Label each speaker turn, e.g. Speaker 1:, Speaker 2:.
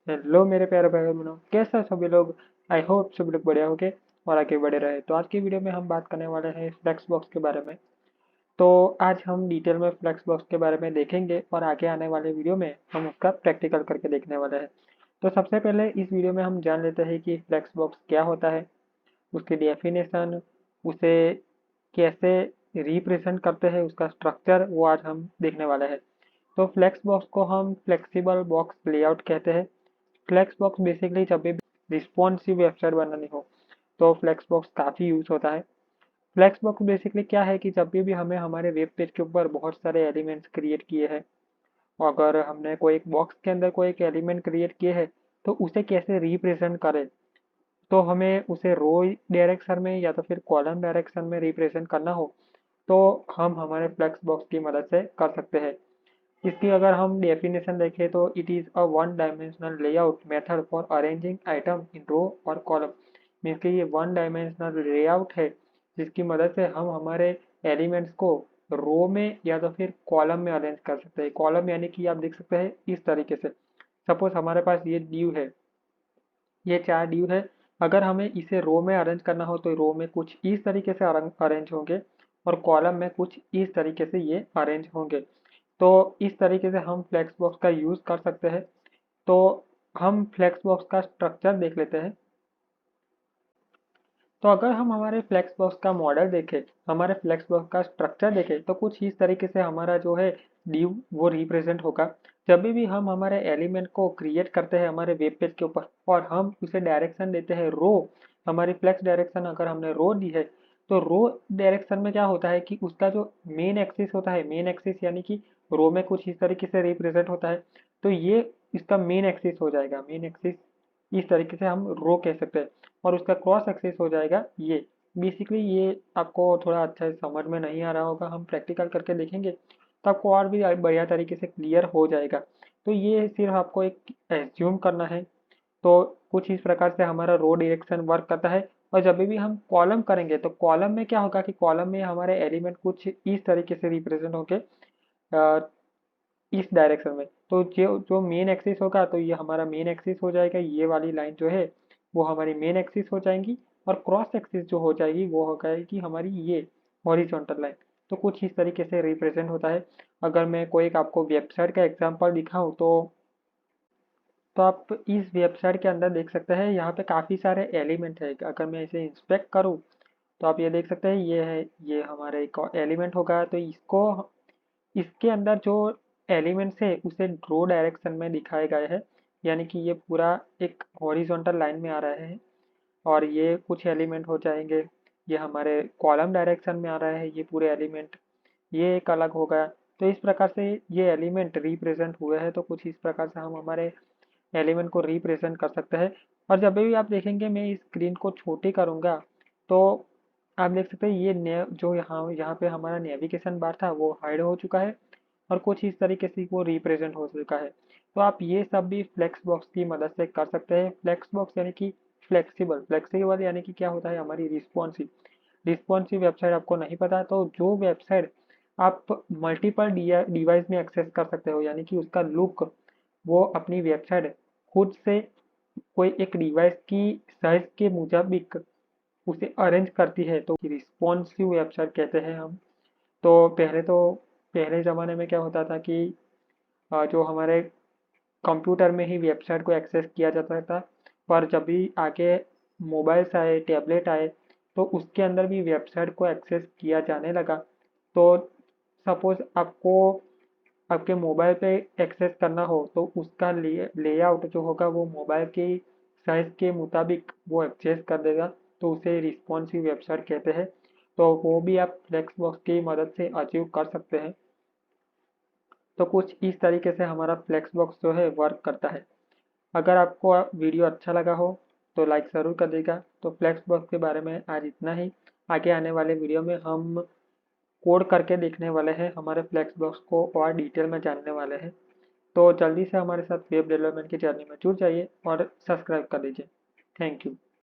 Speaker 1: Hello मेरे प्यारे भाई बहनों, कैसे हैं सभी लोग। आई होप सभी लोग बढ़िया होंगे और आगे बढ़े रहे। तो आज की वीडियो में हम बात करने वाले हैं फ्लेक्स बॉक्स के बारे में। तो आज हम डिटेल में फ्लेक्स बॉक्स के बारे में देखेंगे और आगे आने वाले वीडियो में हम उसका प्रैक्टिकल करके देखने वाले हैं। तो सबसे पहले इस वीडियो में हम जान लेते हैं कि फ्लेक्स बॉक्स क्या होता है, उसकी डेफिनेशन, उसे कैसे रिप्रेजेंट करते हैं, उसका स्ट्रक्चर, वो आज हम देखने वाले हैं। तो फ्लेक्स बॉक्स को हम फ्लेक्सिबल बॉक्स लेआउट कहते हैं। फ्लेक्स बॉक्स बेसिकली जब भी रिस्पॉन्सिव वेबसाइट बनानी हो तो फ्लेक्स बॉक्स काफ़ी यूज होता है। फ्लेक्स बॉक्स बेसिकली क्या है कि जब भी हमें हमारे वेब पेज के ऊपर बहुत सारे एलिमेंट्स क्रिएट किए हैं, और अगर हमने कोई एक बॉक्स के अंदर कोई एक एलिमेंट क्रिएट किए हैं तो उसे कैसे रिप्रेजेंट करें, तो हमें उसे रो डायरेक्शन में या तो फिर कॉलम डायरेक्शन में रिप्रेजेंट करना हो तो हम हमारे फ्लेक्स बॉक्स की मदद से कर सकते हैं। इसकी अगर हम डेफिनेशन देखें तो it is a one dimensional layout method for arranging item in row और कॉलम। मीन्स कि ये वन डायमेंशनल लेआउट है जिसकी मदद से हम हमारे एलिमेंट्स को रो में या तो फिर कॉलम में अरेंज कर सकते हैं। कॉलम यानी कि आप देख सकते हैं इस तरीके से। सपोज हमारे पास ये ड्यू है, ये 4 ड्यू है। अगर हमें इसे रो में अरेंज करना हो तो रो में कुछ इस तरीके से अरेंज होंगे और कॉलम में कुछ इस तरीके से ये अरेंज होंगे। तो इस तरीके से हम फ्लेक्स बॉक्स का यूज़ कर सकते हैं। तो हम फ्लेक्स बॉक्स का स्ट्रक्चर देख लेते हैं। तो अगर हम हमारे फ्लेक्स बॉक्स का मॉडल देखें, हमारे फ्लेक्स बॉक्स का स्ट्रक्चर देखें तो कुछ इस तरीके से हमारा जो है ड्यू वो रिप्रेजेंट होगा। जब भी हम हमारे एलिमेंट को क्रिएट करते हैं हमारे वेब पेज के ऊपर और हम उसे डायरेक्शन देते हैं रो, हमारी फ्लेक्स डायरेक्शन अगर हमने रो दी है तो रो डायरेक्शन में क्या होता है कि उसका जो मेन एक्सिस होता है, मेन एक्सिस यानी कि रो में कुछ इस तरीके से रिप्रेजेंट होता है, तो ये इसका मेन एक्सिस हो जाएगा। मेन एक्सिस इस तरीके से हम रो कह सकते हैं और उसका क्रॉस एक्सिस हो जाएगा ये। बेसिकली ये आपको थोड़ा अच्छा से समझ में नहीं आ रहा होगा, हम प्रैक्टिकल करके देखेंगे तो आपको और भी बढ़िया तरीके से क्लियर हो जाएगा। तो ये सिर्फ आपको एक एज्यूम करना है। तो कुछ इस प्रकार से हमारा रो डायरेक्शन वर्क करता है। और जब भी हम कॉलम करेंगे तो कॉलम में क्या होगा कि कॉलम में हमारे एलिमेंट कुछ इस तरीके से रिप्रेजेंट होंगे इस डायरेक्शन में। तो जो जो मेन एक्सिस होगा तो ये हमारा मेन एक्सिस हो जाएगा, ये वाली लाइन जो है वो हमारी मेन एक्सिस हो जाएंगी। और क्रॉस एक्सिस जो हो जाएगी वो हो जाएगी हमारी ये हॉरिजॉन्टल लाइन। तो कुछ इस तरीके से रिप्रेजेंट होता है। अगर मैं कोई एक आपको वेबसाइट का एग्जांपल दिखाऊं तो आप इस वेबसाइट के अंदर देख सकते हैं यहाँ पे काफ़ी सारे एलिमेंट है। अगर मैं इसे इंस्पेक्ट करूँ तो आप ये देख सकते हैं ये है, ये हमारे एक एलिमेंट होगा। तो इसको इसके अंदर जो एलिमेंट्स है उसे रो डायरेक्शन में दिखाए गए हैं, यानी कि ये पूरा एक हॉरिजॉन्टल लाइन में आ रहा है। और ये कुछ एलिमेंट हो जाएंगे, ये हमारे कॉलम डायरेक्शन में आ रहा है ये पूरे एलिमेंट, ये एक अलग हो गया। तो इस प्रकार से ये एलिमेंट रिप्रेजेंट हुए हैं। तो कुछ इस प्रकार से हम हमारे एलिमेंट को रिप्रेजेंट कर सकते हैं। और जब भी आप देखेंगे मैं इस स्क्रीन को छोटी करूँगा तो आप देख सकते हैं ये जो यहाँ यहाँ पे हमारा नेविगेशन बार था वो हाइड हो चुका है और कुछ इस तरीके से वो रिप्रेजेंट हो चुका है। तो आप ये सब भी फ्लेक्स बॉक्स की मदद से कर सकते हैं। फ्लेक्स बॉक्स यानी कि फ्लेक्सिबल, फ्लेक्सिबल यानी कि क्या होता है हमारी रिस्पॉन्सिव। रिस्पॉन्सिव वेबसाइट आपको नहीं पता तो जो वेबसाइट आप मल्टीपल डिवाइस में एक्सेस कर सकते हो, यानी कि उसका लुक वो अपनी वेबसाइट खुद से कोई एक डिवाइस की साइज के मुताबिक उसे अरेंज करती है तो रिस्पॉन्सिव वेबसाइट कहते हैं हम। तो पहले ज़माने में क्या होता था कि जो हमारे कंप्यूटर में ही वेबसाइट को एक्सेस किया जाता था, पर जब भी आगे मोबाइल्स आए, टैबलेट आए, तो उसके अंदर भी वेबसाइट को एक्सेस किया जाने लगा। तो सपोज आपको आपके मोबाइल पे एक्सेस करना हो तो उसका लेआउट जो होगा वो मोबाइल के साइज के मुताबिक वो एक्सेस कर देगा। तो उसे रिस्पॉन्सिव वेबसाइट कहते हैं। तो वो भी आप फ्लेक्स बॉक्स की मदद से अचीव कर सकते हैं। तो कुछ इस तरीके से हमारा फ्लेक्स बॉक्स जो है वर्क करता है। अगर आपको वीडियो अच्छा लगा हो तो लाइक ज़रूर कर देगा। तो फ्लेक्स बॉक्स के बारे में आज इतना ही। आगे आने वाले वीडियो में हम कोड करके देखने वाले हैं, हमारे फ्लेक्स बॉक्स को और डिटेल में जानने वाले हैं। तो जल्दी से हमारे साथ वेब डेवलपमेंट की जर्नी में जुड़ जाइए और सब्सक्राइब कर लीजिए। Thank you.